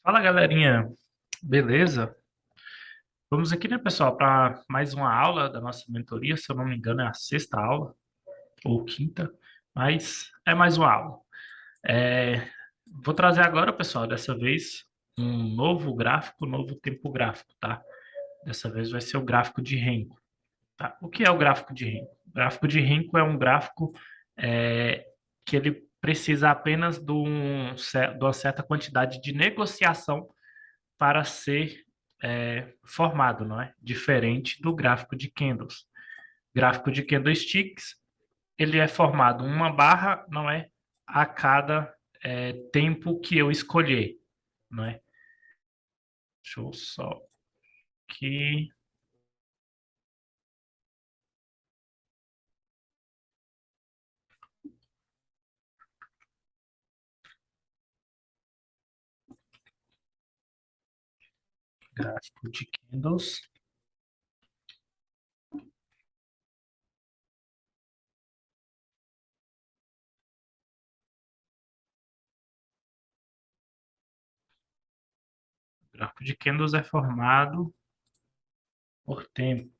Fala, galerinha. Beleza? Vamos aqui, né, pessoal, para mais uma aula da nossa mentoria. Se eu não me engano, é a sexta aula ou quinta, mas é mais uma aula. É, Vou trazer agora, pessoal, dessa vez um novo gráfico, um novo tempo gráfico, tá? Dessa vez vai ser o gráfico de Renko, tá? O que é o gráfico de Renko? O gráfico de Renko é um gráfico é, que ele precisa apenas de uma certa quantidade de negociação para ser formado, não é? Diferente do gráfico de candles. Gráfico de candlesticks, ele é formado uma barra, não é? A cada tempo que eu escolher, não é? Deixa eu só aqui. Gráfico de candles. Gráfico de candles é formado por tempo.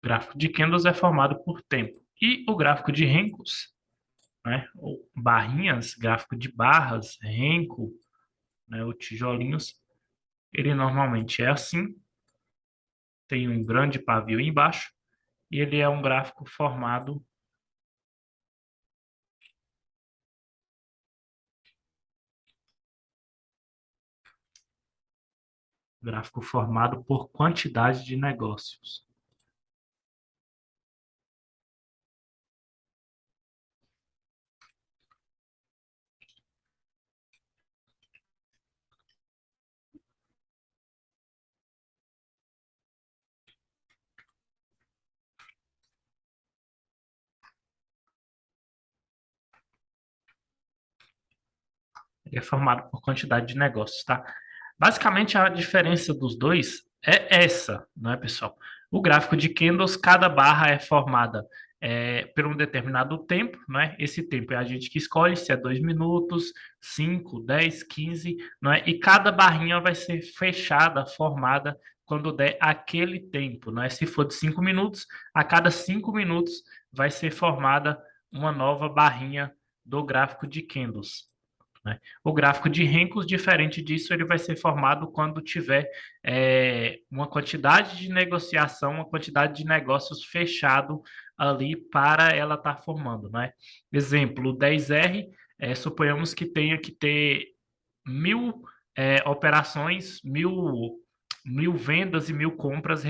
Gráfico de candles é formado por tempo. E o gráfico de Renkos, né? Ou barrinhas, gráfico de barras, Renko, né? Ou tijolinhos, ele normalmente é assim, tem um grande pavio embaixo e ele é um gráfico formado por quantidade de negócios. Ele é formado por quantidade de negócios, tá? Basicamente, a diferença dos dois é essa, não é, pessoal? O gráfico de candles, cada barra é formada por um determinado tempo, não é? Esse tempo é a gente que escolhe se é 2 minutos, 5, 10, 15, não é? E cada barrinha vai ser fechada, formada quando der aquele tempo, não é? Se for de 5 minutos, a cada 5 minutos vai ser formada uma nova barrinha do gráfico de candles, né? O gráfico de Henkels, diferente disso, ele vai ser formado quando tiver uma quantidade de negociação, uma quantidade de negócios fechado ali para ela estar formando, né? Exemplo, o 10R, suponhamos que tenha que ter 1.000 operações, mil vendas e 1.000 compras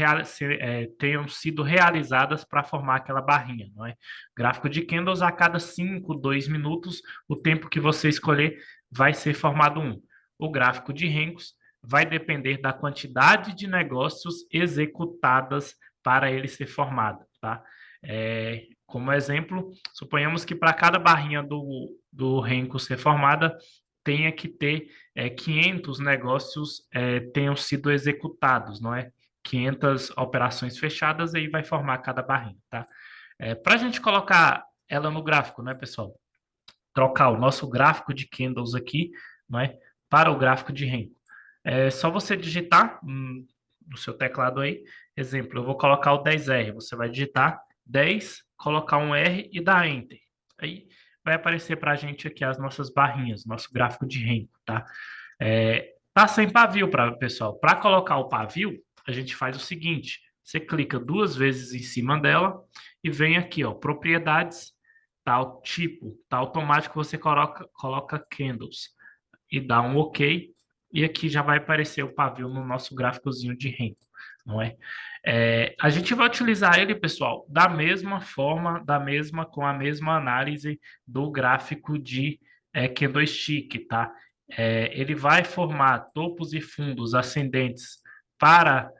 tenham sido realizadas para formar aquela barrinha, não é? Gráfico de candles, a cada 5, 2 minutos, o tempo que você escolher vai ser formado um. O gráfico de Henkels vai depender da quantidade de negócios executadas para ele ser formado, tá? Como exemplo, suponhamos que para cada barrinha do Henkels ser formada, tenha que ter 500 negócios tenham sido executados, não é? 500 operações fechadas, aí vai formar cada barrinha, tá? Para a gente colocar ela no gráfico, né, pessoal? Trocar o nosso gráfico de candles aqui, não é? Para o gráfico de Renko. É só você digitar no seu teclado aí, exemplo, eu vou colocar o 10R, você vai digitar 10, colocar um R e dar Enter. Aí vai aparecer para a gente aqui as nossas barrinhas, nosso gráfico de Renko, tá? Tá sem pavio, pessoal. Para colocar o pavio, a gente faz o seguinte: você clica duas vezes em cima dela e vem aqui, ó, propriedades, tal tipo, tá automático, você coloca candles e dá um OK. E aqui já vai aparecer o pavio no nosso gráficozinho de renda, não é? A gente vai utilizar ele, pessoal, da mesma forma, com a mesma análise do gráfico de candlestick, tá? Ele vai formar topos e fundos ascendentes para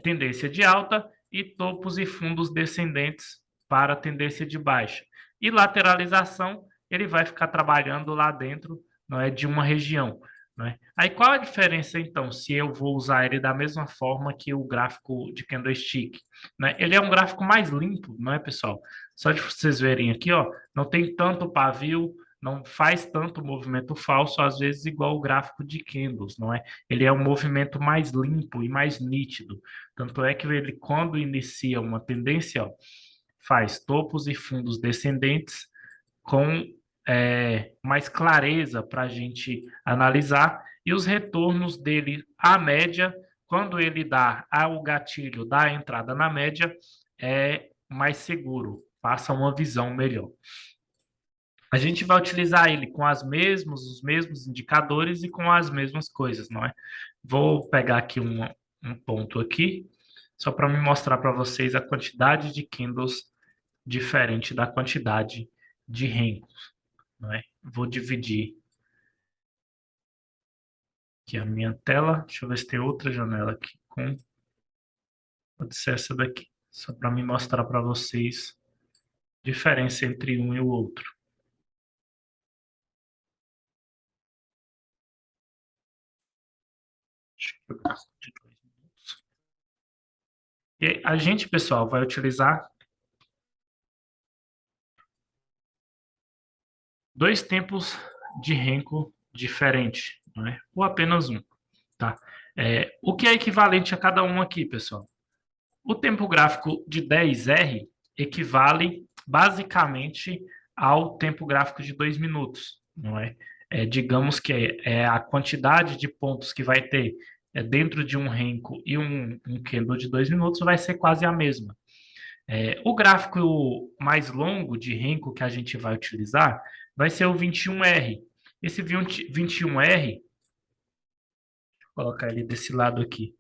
tendência de alta e topos e fundos descendentes para tendência de baixa. E lateralização, ele vai ficar trabalhando lá dentro, não é, de uma região, não é? Aí qual a diferença então, se eu vou usar ele da mesma forma que o gráfico de candlestick, né? Ele é um gráfico mais limpo, não é, pessoal? Só de vocês verem aqui, ó, não tem tanto pavio, não faz tanto movimento falso, às vezes igual o gráfico de candles, não é? Ele é um movimento mais limpo e mais nítido. Tanto é que ele, quando inicia uma tendência, ó, faz topos e fundos descendentes com mais clareza para a gente analisar, e os retornos dele à média, quando ele dá o gatilho da entrada na média, é mais seguro, passa uma visão melhor. A gente vai utilizar ele com os mesmos indicadores e com as mesmas coisas, não é? Vou pegar aqui um ponto aqui, só para me mostrar para vocês a quantidade de candles diferente da quantidade de Renkos, não é? Vou dividir aqui a minha tela. Deixa eu ver se tem outra janela aqui com. Pode ser essa daqui, só para me mostrar para vocês a diferença entre um e o outro. Deixa eu pegar de 2 minutos. E a gente, pessoal, vai utilizar dois tempos de Renko diferente, não é? Ou apenas um, tá? O que é equivalente a cada um aqui, pessoal? O tempo gráfico de 10R equivale basicamente ao tempo gráfico de 2 minutos, não é? Digamos que a quantidade de pontos que vai ter dentro de um Renko e um candle de 2 minutos vai ser quase a mesma. O gráfico mais longo de Renko que a gente vai utilizar vai ser o 21R. Esse 21R, vou colocar ele desse lado aqui.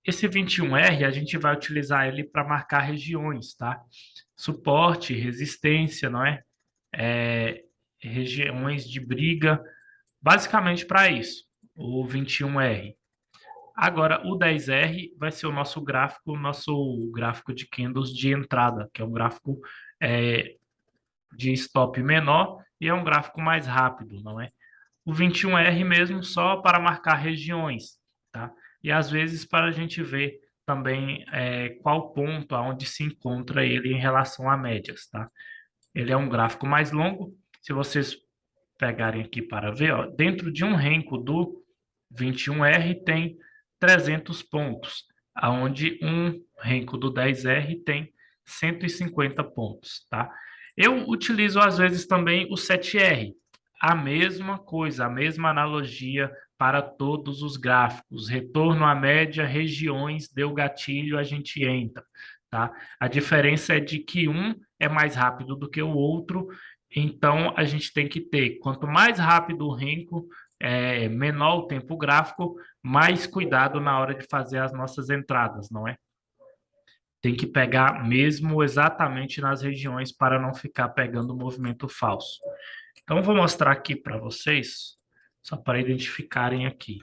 Esse 21R, a gente vai utilizar ele para marcar regiões, tá? Suporte, resistência, não é? Regiões de briga, basicamente para isso, o 21R. Agora, o 10R vai ser o nosso gráfico de candles de entrada, que é um gráfico de stop menor e é um gráfico mais rápido, não é? O 21R mesmo só para marcar regiões, tá? E às vezes para a gente ver também qual ponto aonde se encontra ele em relação a médias, tá? Ele é um gráfico mais longo. Se vocês pegarem aqui para ver, ó, dentro de um renco do 21R tem 300 pontos, aonde um renco do 10R tem 150 pontos, tá? Eu utilizo às vezes também o 7R, a mesma coisa, a mesma analogia para todos os gráficos. Retorno à média, regiões, deu gatilho, a gente entra, tá? A diferença é de que um é mais rápido do que o outro, então a gente tem que ter, quanto mais rápido o renco, menor o tempo gráfico, mais cuidado na hora de fazer as nossas entradas, não é? Tem que pegar mesmo exatamente nas regiões para não ficar pegando movimento falso. Então, vou mostrar aqui para vocês, só para identificarem aqui.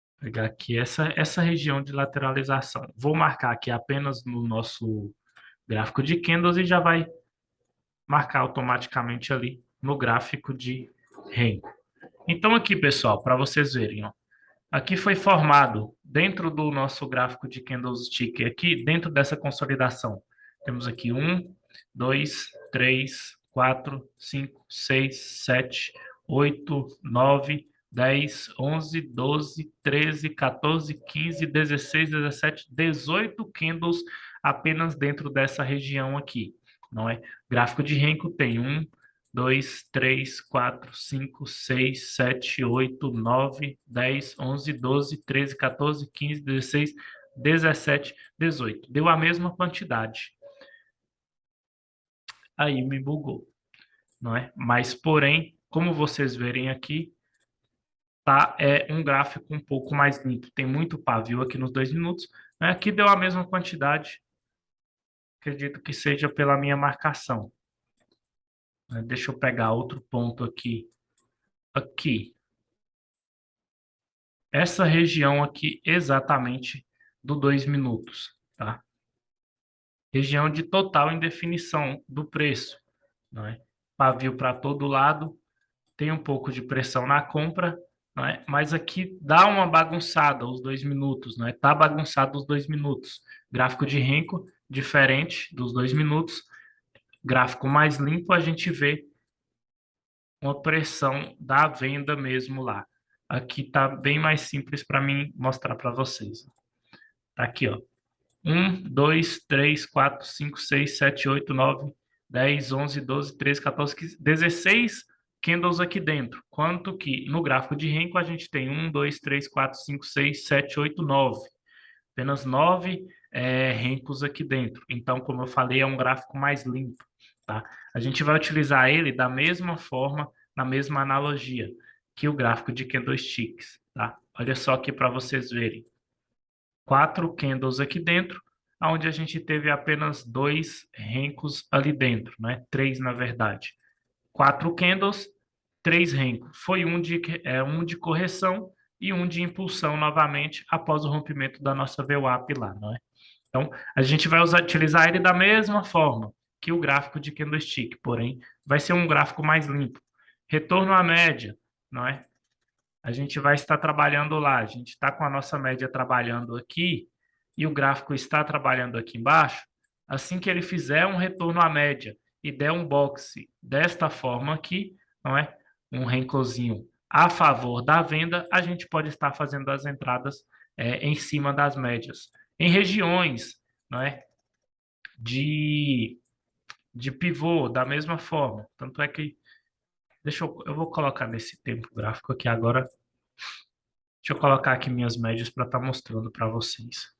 Vou pegar aqui essa região de lateralização. Vou marcar aqui apenas no nosso gráfico de candles e já vai marcar automaticamente ali no gráfico de Renko. Então, aqui, pessoal, para vocês verem, ó, aqui foi formado dentro do nosso gráfico de candlestick, aqui dentro dessa consolidação. Temos aqui 1, 2, 3, 4, 5, 6, 7, 8, 9, 10, 11, 12, 13, 14, 15, 16, 17, 18 candles apenas dentro dessa região aqui, não é? Gráfico de Renko tem 1, 2, 3, 4, 5, 6, 7, 8, 9, 10, 11, 12, 13, 14, 15, 16, 17, 18. Deu a mesma quantidade. Aí me bugou, não é? Mas, porém, como vocês verem aqui, tá? É um gráfico um pouco mais limpo. Tem muito pavio aqui nos 2 minutos. Né? Aqui deu a mesma quantidade. Acredito que seja pela minha marcação. Deixa eu pegar outro ponto aqui. Aqui. Essa região aqui exatamente do 2 minutos, tá? Região de total indefinição do preço, não é? Pavio para todo lado, tem um pouco de pressão na compra, não é? Mas aqui dá uma bagunçada os 2 minutos, não é? Tá bagunçado os 2 minutos. Gráfico de Renko diferente dos 2 minutos. Gráfico mais limpo, a gente vê uma pressão da venda mesmo lá. Aqui tá bem mais simples para mim mostrar para vocês. Tá aqui, ó. 1, 2, 3, 4, 5, 6, 7, 8, 9, 10, 11, 12, 13, 14, 15, 16 candles aqui dentro. Quanto que no gráfico de Renko a gente tem 1, 2, 3, 4, 5, 6, 7, 8, 9. Apenas 9 Renkos aqui dentro. Então, como eu falei, é um gráfico mais limpo, tá? A gente vai utilizar ele da mesma forma, na mesma analogia, que o gráfico de candlesticks, tá? Olha só aqui para vocês verem. 4 candles aqui dentro, onde a gente teve apenas 2 Renkos ali dentro, né? 3, na verdade. 4 candles, 3 Renko. Foi um de correção e um de impulsão novamente após o rompimento da nossa VWAP lá, não é? Então, a gente vai utilizar ele da mesma forma que o gráfico de candlestick, porém, vai ser um gráfico mais limpo. Retorno à média, não é? A gente vai estar trabalhando lá, a gente está com a nossa média trabalhando aqui e o gráfico está trabalhando aqui embaixo. Assim que ele fizer um retorno à média e der um boxe desta forma aqui, não é? Um rencozinho a favor da venda, a gente pode estar fazendo as entradas em cima das médias. Em regiões, não é? De, de pivô, da mesma forma. Tanto é que, eu vou colocar nesse tempo gráfico aqui agora. Deixa eu colocar aqui minhas médias para estar mostrando para vocês.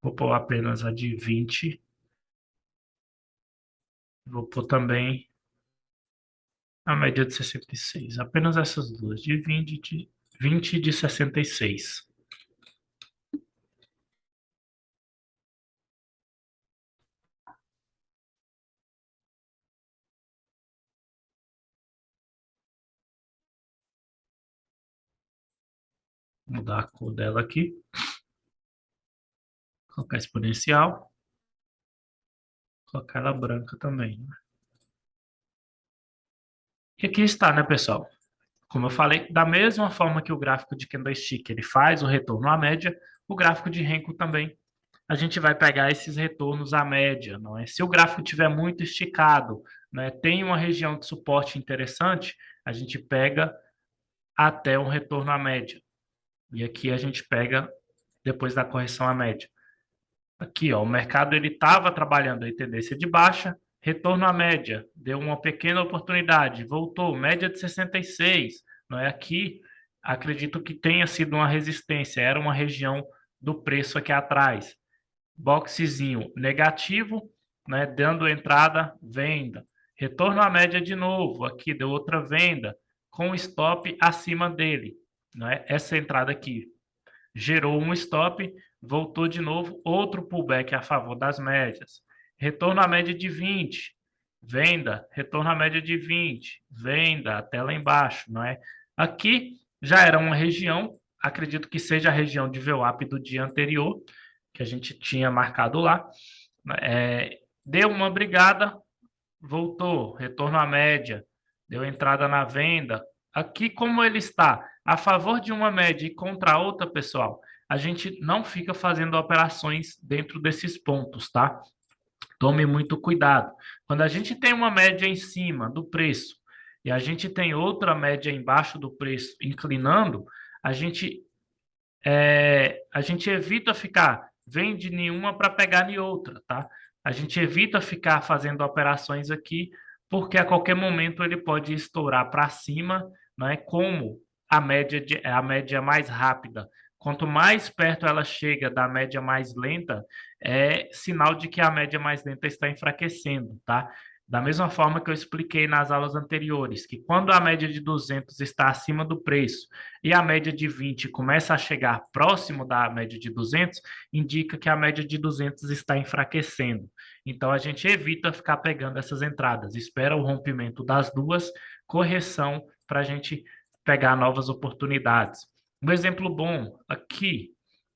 Vou pôr apenas a de 20. Vou pôr também a média de 66. Apenas essas duas, de 20 e de 66. Vou mudar a cor dela aqui. Colocar exponencial. Colocar ela branca também, né? E aqui está, né, pessoal? Como eu falei, da mesma forma que o gráfico de candlestick ele faz o retorno à média, o gráfico de Renko também. A gente vai pegar esses retornos à média, não é? Se o gráfico estiver muito esticado, né, tem uma região de suporte interessante, a gente pega até um retorno à média. E aqui a gente pega depois da correção à média. Aqui, ó, o mercado ele estava trabalhando em tendência de baixa, retorno à média, deu uma pequena oportunidade, voltou, média de 66, não é? Aqui, acredito que tenha sido uma resistência, era uma região do preço aqui atrás. Boxezinho negativo, né? Dando entrada, venda. Retorno à média de novo, aqui deu outra venda, com stop acima dele, né? Essa entrada aqui gerou um stop, voltou de novo, outro pullback a favor das médias. Retorno à média de 20, venda, retorno à média de 20, venda, até lá embaixo, não é? Aqui já era uma região, acredito que seja a região de VWAP do dia anterior, que a gente tinha marcado lá. Deu uma brigada, voltou, retorno à média, deu entrada na venda. Aqui, como ele está a favor de uma média e contra a outra, pessoal, a gente não fica fazendo operações dentro desses pontos, tá? Tome muito cuidado. Quando a gente tem uma média em cima do preço e a gente tem outra média embaixo do preço inclinando, a gente a gente evita ficar vende nenhuma para pegar em outra, tá? A gente evita ficar fazendo operações aqui, porque a qualquer momento ele pode estourar para cima, não é? Como a média mais rápida. Quanto mais perto ela chega da média mais lenta, é sinal de que a média mais lenta está enfraquecendo, tá? Da mesma forma que eu expliquei nas aulas anteriores, que quando a média de 200 está acima do preço e a média de 20 começa a chegar próximo da média de 200, indica que a média de 200 está enfraquecendo. Então, a gente evita ficar pegando essas entradas, espera o rompimento das duas, correção para a gente pegar novas oportunidades. Um exemplo bom aqui,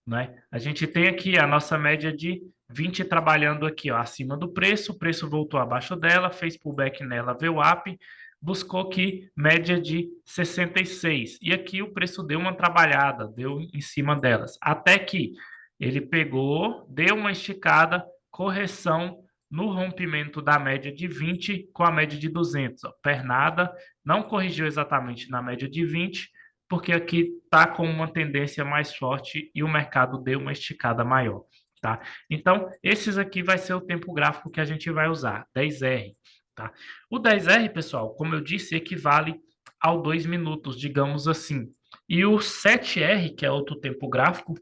né? A gente tem aqui a nossa média de 20 trabalhando aqui, ó, acima do preço, o preço voltou abaixo dela, fez pullback nela, VWAP, buscou aqui média de 66. E aqui o preço deu uma trabalhada, deu em cima delas. Até que Ele pegou, deu uma esticada, correção no rompimento da média de 20 com a média de 200. Ó. Pernada não corrigiu exatamente na média de 20, porque aqui está com uma tendência mais forte e o mercado deu uma esticada maior. Tá? Então, esses aqui vai ser o tempo gráfico que a gente vai usar, 10R. Tá? O 10R, pessoal, como eu disse, equivale ao 2 minutos, digamos assim. E o 7R, que é outro tempo gráfico,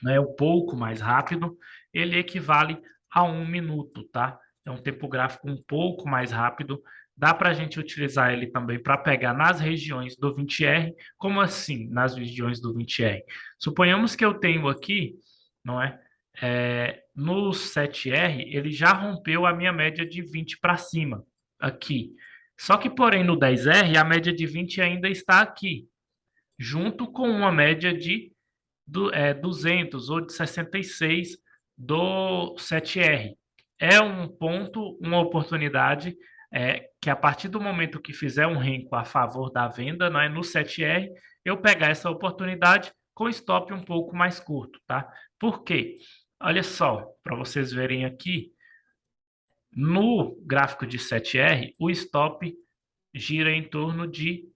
né, um pouco mais rápido, ele equivale a 1 minuto, tá? É um tempo gráfico um pouco mais rápido. Dá para a gente utilizar ele também para pegar nas regiões do 20R. Como assim, nas regiões do 20R? Suponhamos que eu tenho aqui, não é? No 7R, ele já rompeu a minha média de 20 para cima, aqui. Só que, porém, no 10R, a média de 20 ainda está aqui, junto com uma média de 200 ou de 66 do 7R. É um ponto, uma oportunidade que a partir do momento que fizer um renco a favor da venda, né, no 7R, eu pegar essa oportunidade com stop um pouco mais curto, tá? Por quê? Olha só, para vocês verem aqui, no gráfico de 7R, o stop gira em torno de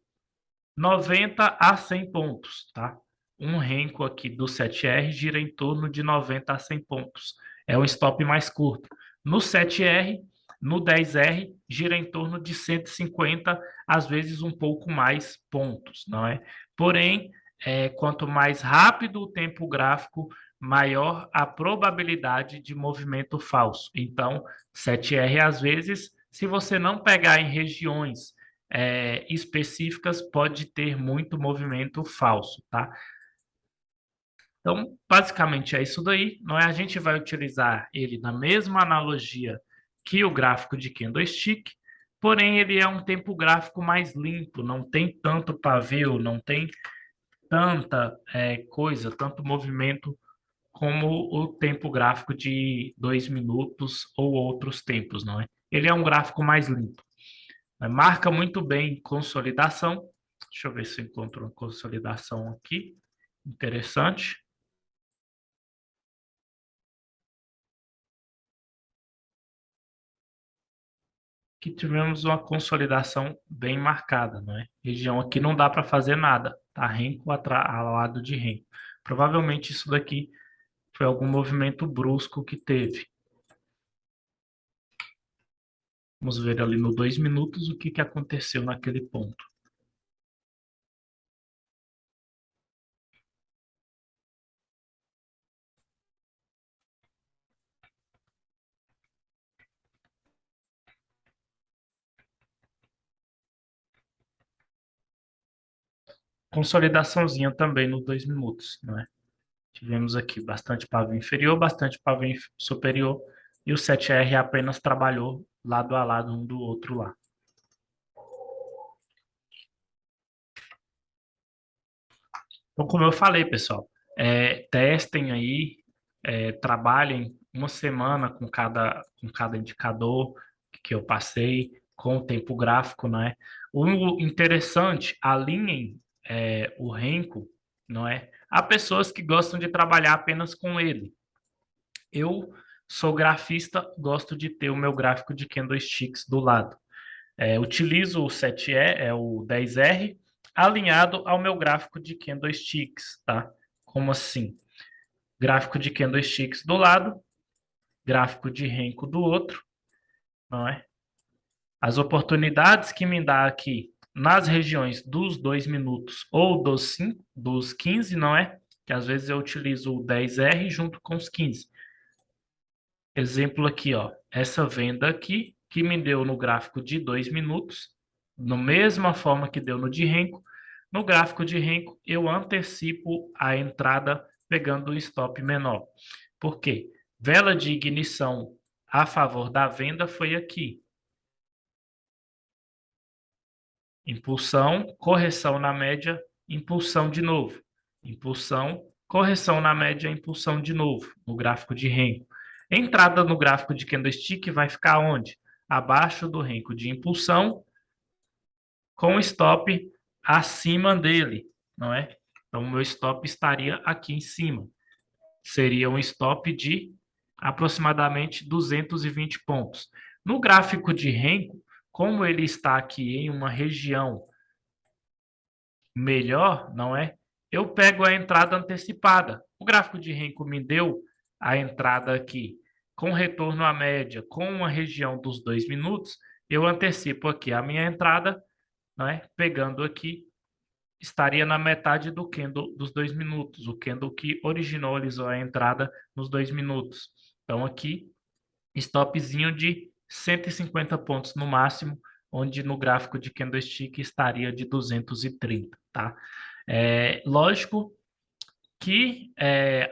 90 a 100 pontos, tá? Um renco aqui do 7R gira em torno de 90 a 100 pontos. É um stop mais curto. No 7R, no 10R, gira em torno de 150, às vezes um pouco mais pontos, não é? Porém, quanto mais rápido o tempo gráfico, maior a probabilidade de movimento falso. Então, 7R, às vezes, se você não pegar em regiões específicas, pode ter muito movimento falso, tá? Então, basicamente é isso daí. Não é? A gente vai utilizar ele na mesma analogia que o gráfico de candlestick, porém ele é um tempo gráfico mais limpo, não tem tanto pavio, não tem tanta coisa, tanto movimento como o tempo gráfico de 2 minutos ou outros tempos, não é? Ele é um gráfico mais limpo. Marca muito bem consolidação. Deixa eu ver se eu encontro uma consolidação aqui. Interessante. Aqui tivemos uma consolidação bem marcada, não é? Região aqui não dá para fazer nada. Tá renco ao lado de renco. Provavelmente isso daqui foi algum movimento brusco que teve. Vamos ver ali no 2 minutos o que aconteceu naquele ponto. Consolidaçãozinha também no 2 minutos, não é? Tivemos aqui bastante pavio inferior, bastante pavio superior, e o 7R apenas trabalhou lado a lado um do outro lá. Então, como eu falei, pessoal, testem aí, trabalhem uma semana com cada indicador que eu passei, com o tempo gráfico, não é? O interessante, alinhem o renco, não é? Há pessoas que gostam de trabalhar apenas com ele. Eu sou grafista, gosto de ter o meu gráfico de candlesticks do lado. Utilizo o 7E, o 10R, alinhado ao meu gráfico de candlesticks, tá? Como assim? Gráfico de candlesticks do lado, gráfico de renko do outro, não é? As oportunidades que me dá aqui nas regiões dos 2 minutos ou dos 15, não é? Que às vezes eu utilizo o 10R junto com os 15. Exemplo aqui, ó. Essa venda aqui, que me deu no gráfico de 2 minutos, na mesma forma que deu no de renko. No gráfico de renko, eu antecipo a entrada pegando o stop menor. Por quê? Vela de ignição a favor da venda foi aqui. Impulsão, correção na média, impulsão de novo. Impulsão, correção na média, impulsão de novo, no gráfico de renko. Entrada no gráfico de candlestick vai ficar onde? Abaixo do renko de impulsão, com stop acima dele, não é? Então, o meu stop estaria aqui em cima. seria um stop de aproximadamente 220 pontos. No gráfico de Renko, como ele está aqui em uma região melhor, não é? Eu pego a entrada antecipada. O gráfico de Renko me deu a entrada aqui com retorno à média, com uma região dos 2 minutos. Eu antecipo aqui a minha entrada, não é? Pegando aqui, estaria na metade do candle dos 2 minutos, o candle que originalizou a entrada nos 2 minutos. Então aqui, stopzinho de 150 pontos no máximo, onde no gráfico de candlestick estaria de 230, tá? Lógico que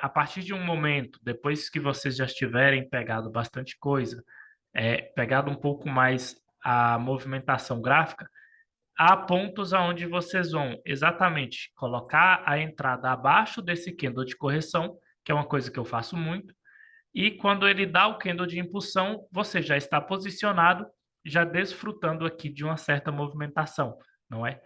a partir de um momento, depois que vocês já estiverem pegado bastante coisa, pegado um pouco mais a movimentação gráfica, há pontos aonde vocês vão exatamente colocar a entrada abaixo desse candle de correção, que é uma coisa que eu faço muito, e quando ele dá o candle de impulsão, você já está posicionado, já desfrutando aqui de uma certa movimentação, não é?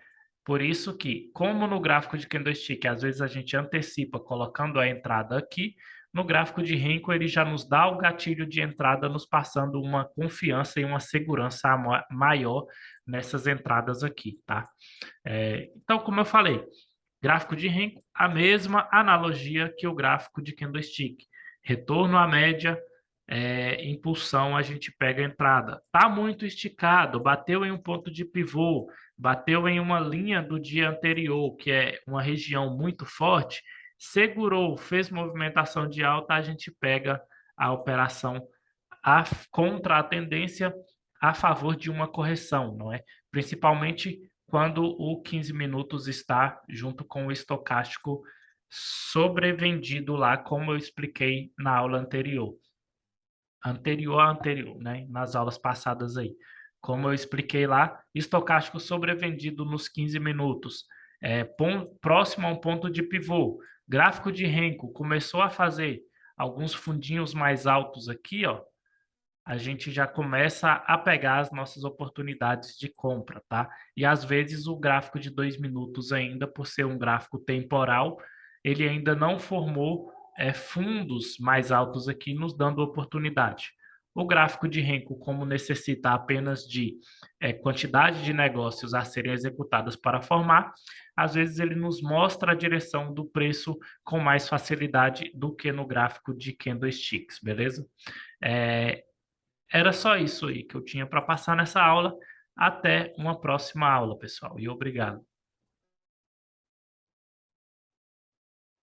Por isso que, como no gráfico de candlestick, às vezes a gente antecipa colocando a entrada aqui, no gráfico de Renko ele já nos dá o gatilho de entrada, nos passando uma confiança e uma segurança maior nessas entradas aqui, tá? Então, como eu falei, gráfico de Renko, a mesma analogia que o gráfico de candlestick. Retorno à média, impulsão, a gente pega a entrada. Tá muito esticado, bateu em um ponto de pivô, bateu em uma linha do dia anterior, que é uma região muito forte, segurou, fez movimentação de alta, a gente pega a operação contra a tendência a favor de uma correção, não é? Principalmente quando o 15 minutos está junto com o estocástico sobrevendido lá, como eu expliquei na aula anterior. Anterior, né? Nas aulas passadas aí. Como eu expliquei lá, estocástico sobrevendido nos 15 minutos, próximo a um ponto de pivô. Gráfico de Renko começou a fazer alguns fundinhos mais altos aqui, ó, a gente já começa a pegar as nossas oportunidades de compra, tá? E às vezes o gráfico de 2 minutos ainda, por ser um gráfico temporal, ele ainda não formou fundos mais altos aqui, nos dando oportunidade. O gráfico de Renko, como necessita apenas de quantidade de negócios a serem executadas para formar, às vezes ele nos mostra a direção do preço com mais facilidade do que no gráfico de candlesticks, beleza? Era só isso aí que eu tinha para passar nessa aula. Até uma próxima aula, pessoal, e obrigado.